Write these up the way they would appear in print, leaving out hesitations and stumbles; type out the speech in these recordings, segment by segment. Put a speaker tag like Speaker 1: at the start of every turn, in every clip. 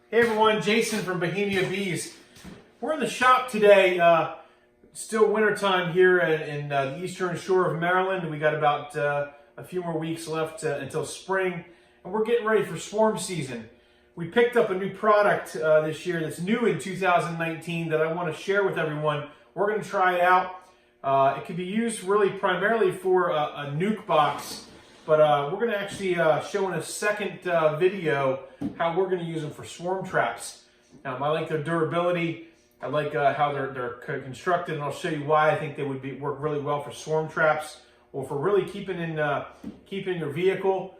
Speaker 1: Hey everyone, Jason from Bohemia Bees. We're in the shop today. Still wintertime here in the eastern shore of Maryland. We got about a few more weeks left until spring, and we're getting ready for swarm season. We picked up a new product this year that's new in 2019 that I want to share with everyone. We're going to try it out. It can be used really primarily for a nuke box. But we're going to actually show in a second video how we're going to use them for swarm traps. I like their durability. I like how they're constructed, and I'll show you why I think they would work really well for swarm traps, or for really keeping in your vehicle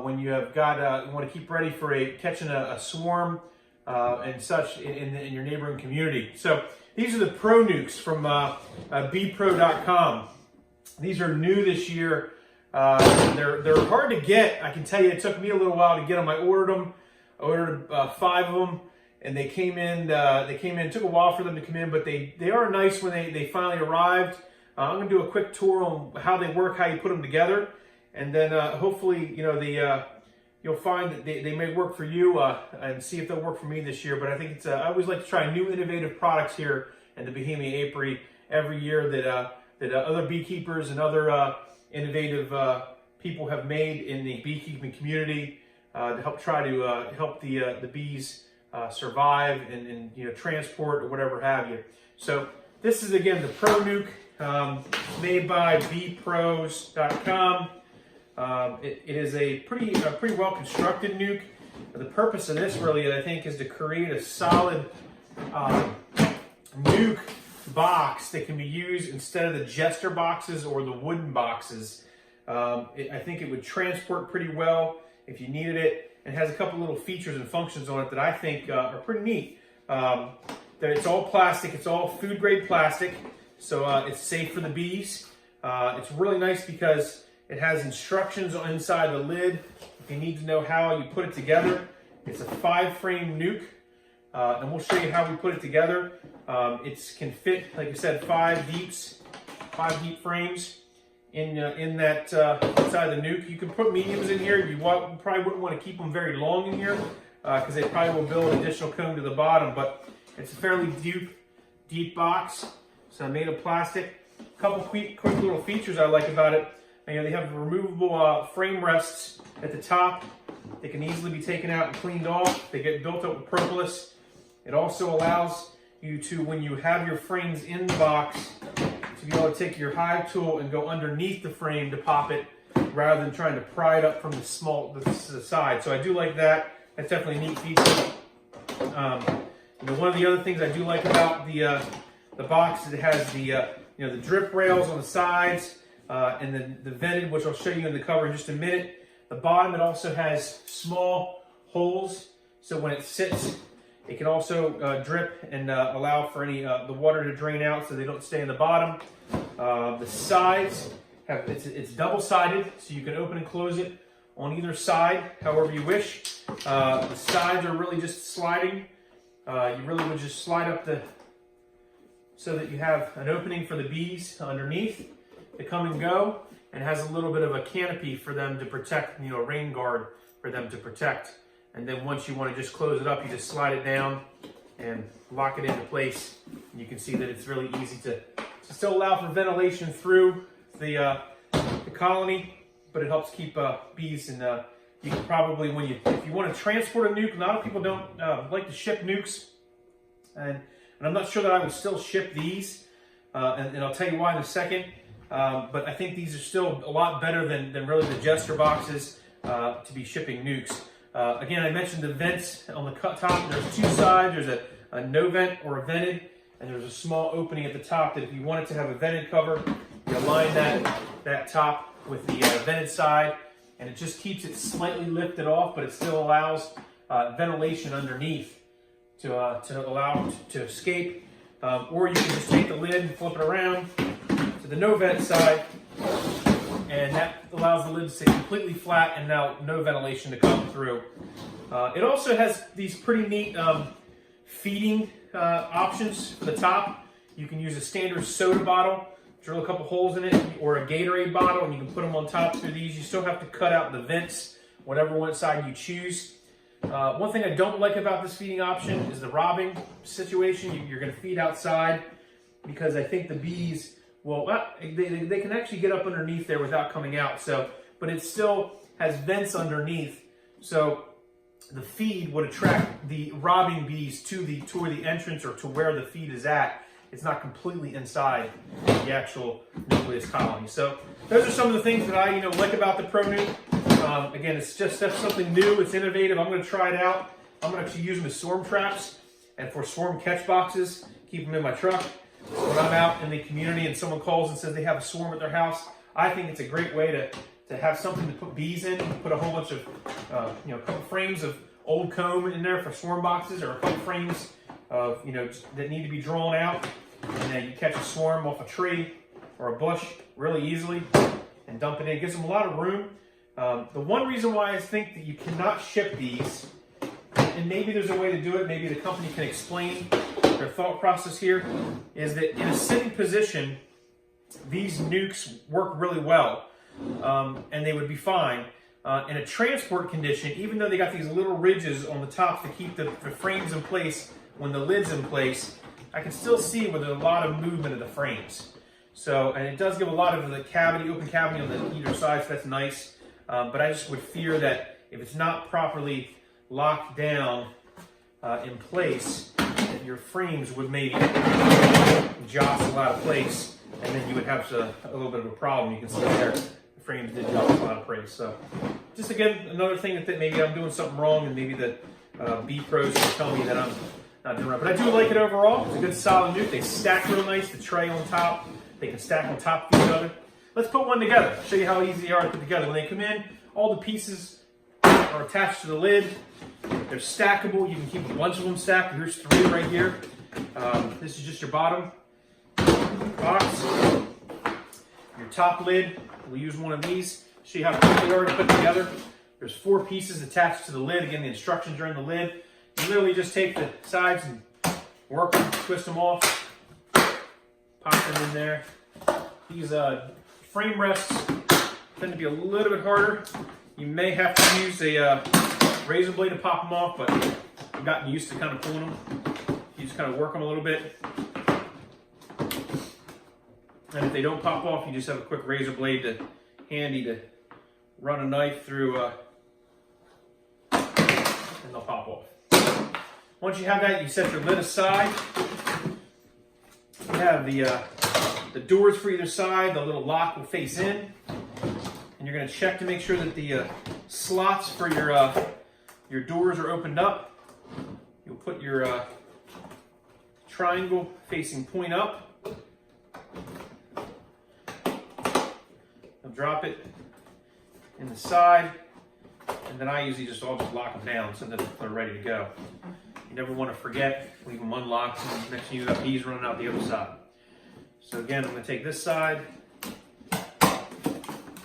Speaker 1: when you have got you want to keep ready for catching a swarm and such in your neighboring community. So these are the Pro Nukes from Bee-Pros.com. These are new this year. They're hard to get. I can tell you, it took me a little while to get them. I ordered them. I ordered 5 of them, and they came in. It took a while for them to come in, but they are nice when they finally arrived. I'm going to do a quick tour on how they work, how you put them together, and then hopefully you'll find that they may work for you, and see if they'll work for me this year. But I think I always like to try new innovative products here in the Bohemia Apiary every year that other beekeepers and other innovative people have made in the beekeeping community to help help the bees survive and transport or whatever have you. So this is again the Pro Nuke made by Bee-Pros.com. It is a pretty well constructed nuke. The purpose of this really, I think, is to create a solid nuke box that can be used instead of the jester boxes or the wooden boxes. I think it would transport pretty well if you needed it. It has a couple little features and functions on it that I think are pretty neat. That it's all plastic, it's all food grade plastic, so it's safe for the bees. It's really nice because it has instructions inside the lid if you need to know how you put it together. It's a 5-frame nuke. And we'll show you how we put it together. It can fit, like I said, 5 deep frames in that inside the nuke. You can put mediums in here. You probably wouldn't want to keep them very long in here because they probably will build additional comb to the bottom. But it's a fairly deep box, so made of plastic. A couple quick little features I like about it. They have removable frame rests at the top. They can easily be taken out and cleaned off. They get built up with propolis. It also allows you to, when you have your frames in the box, to be able to take your hive tool and go underneath the frame to pop it, rather than trying to pry it up from the side. So I do like that. That's definitely a neat feature. One of the other things I do like about the box is it has the drip rails on the sides and then the vented, which I'll show you in the cover in just a minute. The bottom, it also has small holes, so when it sits, it can also drip and allow for any the water to drain out so they don't stay in the bottom. The sides it's double-sided, so you can open and close it on either side, however you wish. The sides are really just sliding. You really would just slide up so that you have an opening for the bees underneath to come and go, and has a little bit of a canopy for them to protect, a rain guard for them to protect. And then once you want to just close it up, you just slide it down and lock it into place. You can see that it's really easy to still allow for ventilation through the colony, but it helps keep bees. And you can probably, if you want to transport a nuke, a lot of people don't like to ship nukes, and I'm not sure that I would still ship these, and I'll tell you why in a second. But I think these are still a lot better than really the jester boxes to be shipping nukes. Again, I mentioned the vents on the top. There's 2 sides. There's a no vent or a vented, and there's a small opening at the top that if you wanted to have a vented cover, you align that top with the vented side, and it just keeps it slightly lifted off, but it still allows ventilation underneath to allow it to escape. Or you can just take the lid and flip it around to the no vent side, and that allows the lid to stay completely flat and now no ventilation to come through. It also has these pretty neat feeding options for the top. You can use a standard soda bottle, drill a couple holes in it, or a Gatorade bottle, and you can put them on top through these. You still have to cut out the vents, whatever one side you choose. One thing I don't like about this feeding option is the robbing situation. You're going to feed outside because I think the bees, well, they can actually get up underneath there without coming out. So, but it still has vents underneath. So the feed would attract the robbing bees to the entrance or to where the feed is at. It's not completely inside the actual nucleus colony. So those are some of the things that I like about the Pro Nuc. Again, that's something new. It's innovative. I'm going to try it out. I'm going to actually use them as swarm traps and for swarm catch boxes. Keep them in my truck. When I'm out in the community and someone calls and says they have a swarm at their house, I think it's a great way to have something to put bees in. Put a whole bunch of, a couple frames of old comb in there for swarm boxes, or a couple frames of, that need to be drawn out. And then you catch a swarm off a tree or a bush really easily and dump it in. It gives them a lot of room. The one reason why I think that you cannot ship these, and maybe there's a way to do it, maybe the company can explain their thought process here, is that in a sitting position, these nucs work really well, and they would be fine. In a transport condition, even though they got these little ridges on the tops to keep the frames in place when the lid's in place, I can still see where there's a lot of movement of the frames. So, and it does give a lot of the open cavity on the either side, so that's nice. But I just would fear that if it's not properly locked down in place, that your frames would maybe jostle out of place, and then you would have a little bit of a problem. You can see there, the frames did jostle out of place. So, just again, another thing that maybe I'm doing something wrong, and maybe the Bee-Pros can tell me that I'm not doing right. But I do like it overall. It's a good solid nuc. They stack real nice. The tray on top, they can stack on top of each other. Let's put one together. Show you how easy they are to put together. When they come in, all the pieces are attached to the lid. They're stackable. You can keep a bunch of them stacked. Here's 3 right here. This is just your bottom box. Your top lid, we'll use one of these. Show you how quick they are to put together. There's 4 pieces attached to the lid. Again, the instructions are in the lid. You literally just take the sides and work them, twist them off, pop them in there. These frame rests tend to be a little bit harder. You may have to use a razor blade to pop them off, but I've gotten used to kind of pulling them. You just kind of work them a little bit. And if they don't pop off, you just have a quick razor blade handy to run a knife through, and they'll pop off. Once you have that, you set your lid aside. You have the doors for either side. The little lock will face in. And you're going to check to make sure that the slots for your doors are opened up. You'll put your triangle facing point up. You'll drop it in the side. And then I usually I'll just lock them down so that they're ready to go. You never want to forget, leave them unlocked, and next thing you got bees running out the other side. So again, I'm going to take this side.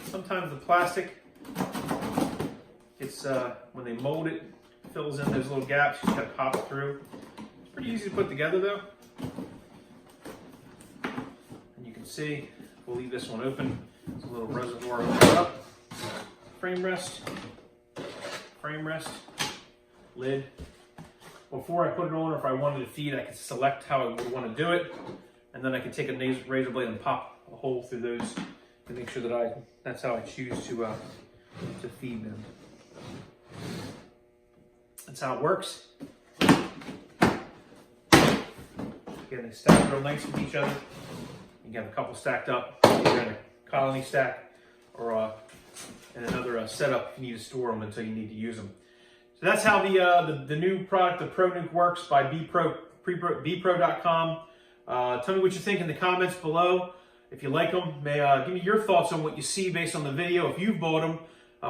Speaker 1: Sometimes the plastic, it's when they mold it, fills in those little gaps. You just got to pop it through. It's pretty easy to put together though. And you can see, we'll leave this one open. It's a little reservoir up. Frame rest, lid. Before I put it on, or if I wanted to feed, I could select how I would want to do it. And then I can take a razor blade and pop a hole through those to make sure that that's how I choose to feed them. That's how it works. Again, they stack real nice with each other. You can have a couple stacked up, either in a colony stack or in another setup if you need to store them until you need to use them. So that's how the new product, the Pro Nuc, works by Bee-Pro.com. Tell me what you think in the comments below. If you like them, give me your thoughts on what you see based on the video. If you've bought them,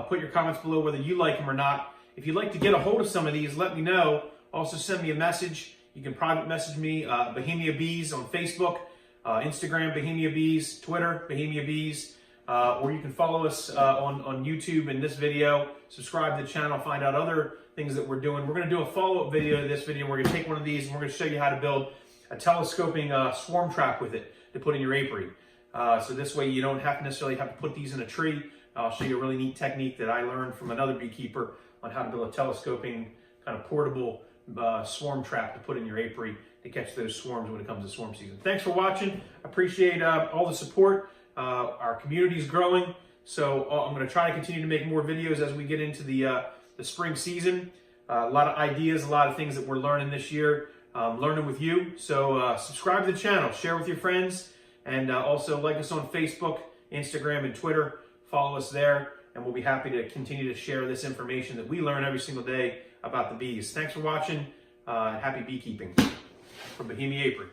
Speaker 1: put your comments below whether you like them or not. If you'd like to get a hold of some of these, let me know. Also send me a message. You can private message me, Bohemia Bees on Facebook, Instagram, Bohemia Bees, Twitter, Bohemia Bees. Or you can follow us on YouTube in this video, subscribe to the channel, find out other things that we're doing. We're going to do a follow-up video to this video. We're going to take one of these and we're going to show you how to build a telescoping swarm trap with it to put in your apiary. So this way you don't necessarily have to put these in a tree. I'll show you a really neat technique that I learned from another beekeeper on how to build a telescoping kind of portable swarm trap to put in your apiary to catch those swarms when it comes to swarm season. Thanks for watching. Appreciate all the support. Our community is growing, so I'm going to try to continue to make more videos as we get into the spring season. A lot of ideas, a lot of things that we're learning this year, learning with you. So subscribe to the channel, share with your friends, and also like us on Facebook, Instagram, and Twitter. Follow us there, and we'll be happy to continue to share this information that we learn every single day about the bees. Thanks for watching. Happy beekeeping from Bohemia Apiary.